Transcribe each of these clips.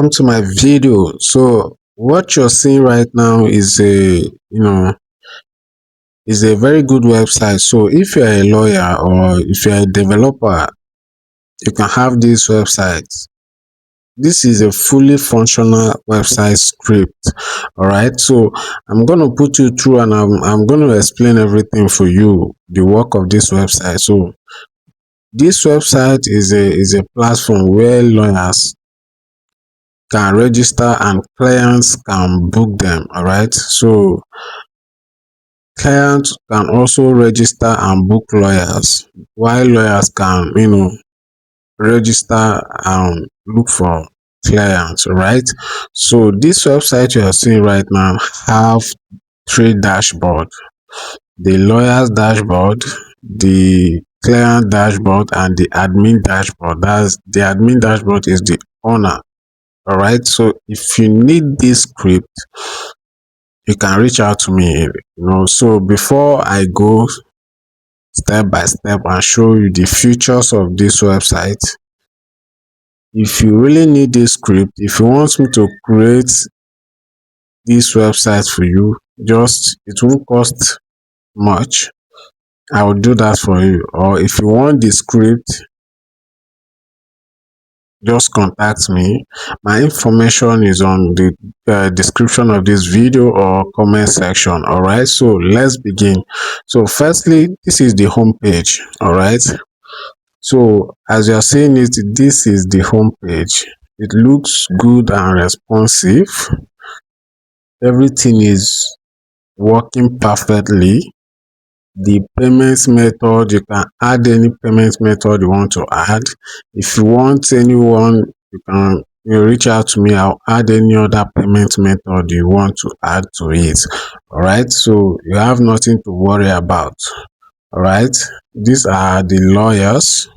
Welcome to my video. So what you're seeing right now is a very good website. So if you're a lawyer or if you're a developer, you can have this website. This is a fully functional website script. All right. So I'm gonna put you through and I'm gonna explain everything for you, the work of this website. So this website is a platform where lawyers can register and clients can book them. All right. So clients can also register and book lawyers, while lawyers can, register and look for clients, right? So this website you are seeing right now have three dashboard: the lawyer's dashboard, the client dashboard, and the admin dashboard. That's the admin dashboard is the owner. All right. So if you need this script, you can reach out to me. So before I go step by step and show you the features of this website, if you really need this script, if you want me to create this website for you, just it won't cost much. I will do that for you. Or if you want the script, just contact me. My information is on the description of this video or comment section. All right, so let's begin. So firstly, this is the home page. All right. So as you are seeing it, this is the home page. It looks good and responsive. Everything is working perfectly. The payments method, you can add any payment method you want to add. If you want anyone, you can reach out to me. I'll add any other payment method you want to add to it. All right, so you have nothing to worry about. All right, these are the lawyers.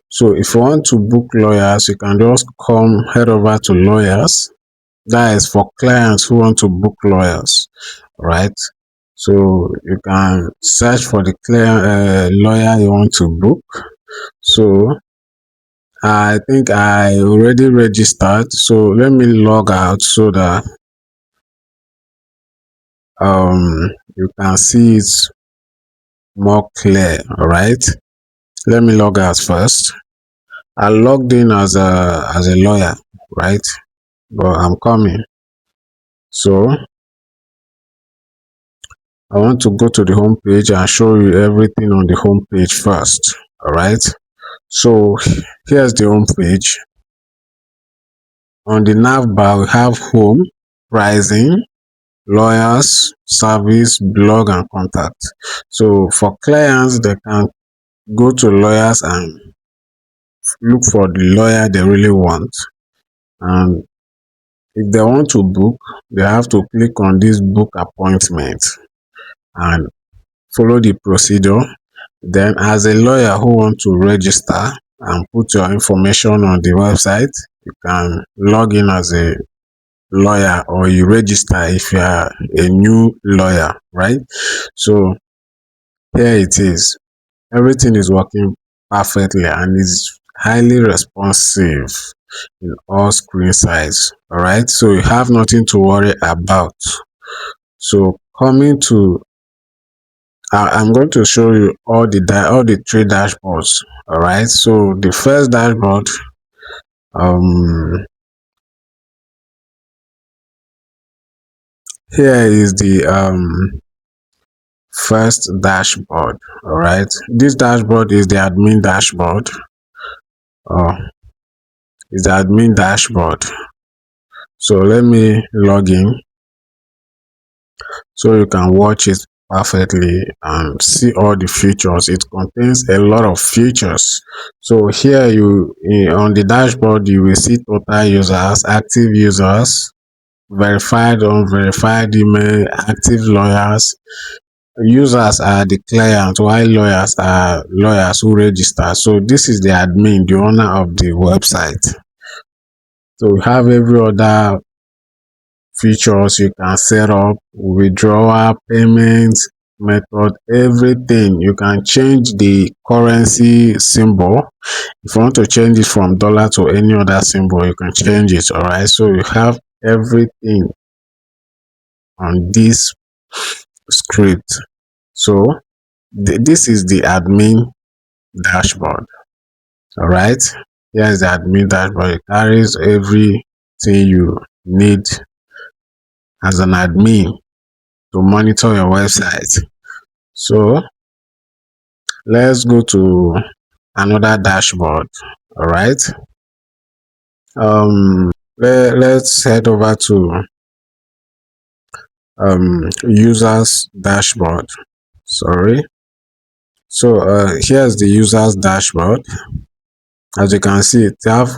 So if you want to book lawyers, you can just head over to lawyers. That is for clients who want to book lawyers, right? So you can search for the lawyer you want to book. So I think I already registered. So let me log out so that you can see it more clear. All right. Let me log out first. I logged in as a lawyer, right? But I'm coming. So I want to go to the home page and show you everything on the home page first. All right. So here's the home page. On the nav bar, we have home, pricing, lawyers, service, blog, and contact. So for clients, they can go to lawyers and look for the lawyer they really want. And if they want to book, they have to click on this book appointment and follow the procedure. Then as a lawyer who want to register and put your information on the website, you can log in as a lawyer or you register if you are a new lawyer, right? So here it is. Everything is working perfectly and is highly responsive in all screen size. All right, so you have nothing to worry about. So coming to I'm going to show you all the three dashboards. All right, so the first dashboard, here is the first dashboard. All right, this dashboard is the admin dashboard. Oh, is the admin dashboard. So let me log in so you can watch it perfectly and see all the features. It contains a lot of features. So here on the dashboard, you will see total users, active users, verified, unverified email, active lawyers. Users are the client, while lawyers are lawyers who register. So this is the admin, the owner of the website. So we have every other features you can set up: withdrawal, payments, method, everything. You can change the currency symbol. If you want to change it from dollar to any other symbol, you can change it. All right. So you have everything on this script. So this is the admin dashboard. All right. Here's the admin dashboard. It carries everything you need as an admin to monitor your website. So let's go to another dashboard. All right. Let's head over to users dashboard. Sorry. So here's the users dashboard. As you can see, it have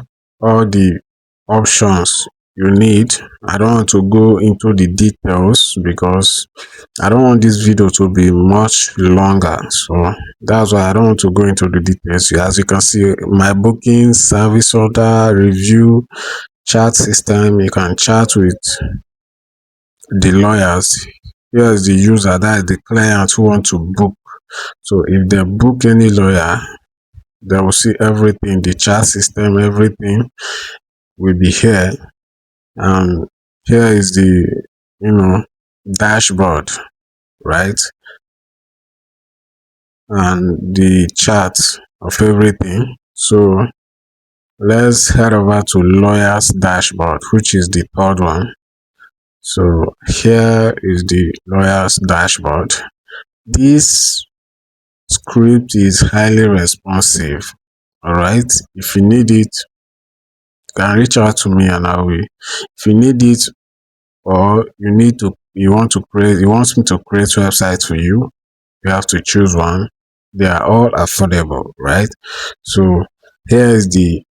all the options you need. I don't want to go into the details because I don't want this video to be much longer. So that's why I don't want to go into the details. As you can see, my booking, service order, review, chat system. You can chat with the lawyers. Here is the user, that is the client who want to book. So if they book any lawyer, they will see everything, the chat system, everything will be here. And here is the dashboard, right? And the chart of everything. So let's head over to lawyers dashboard, which is the third one. So here is the lawyers dashboard. This script is highly responsive. All right. If you need it, you can reach out to me and I will. If you need it, or you want me to create websites for you, you have to choose one. They are all affordable, right? So here is the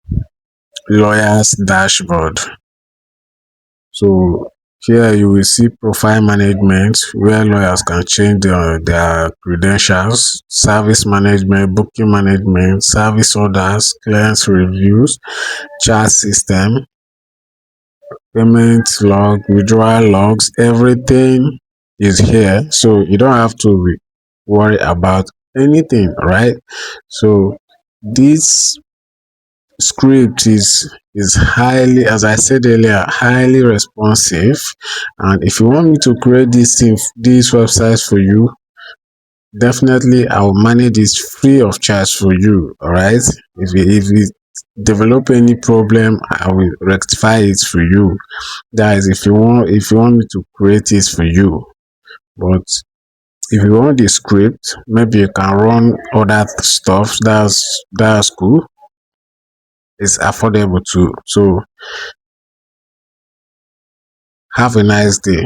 lawyers dashboard. So here you will see profile management, where lawyers can change their credentials, service management, booking management, service orders, clients reviews, chat system, payment log, withdrawal logs, everything is here. So you don't have to worry about anything, right? So this script is highly, as I said earlier, highly responsive. And if you want me to create these websites for you, definitely I will manage this free of charge for you. All right. If you develop any problem, I will rectify it for you. That is, if you want me to create it for you. But if you want the script, maybe you can run other stuff. That's cool. It's affordable too. So have a nice day.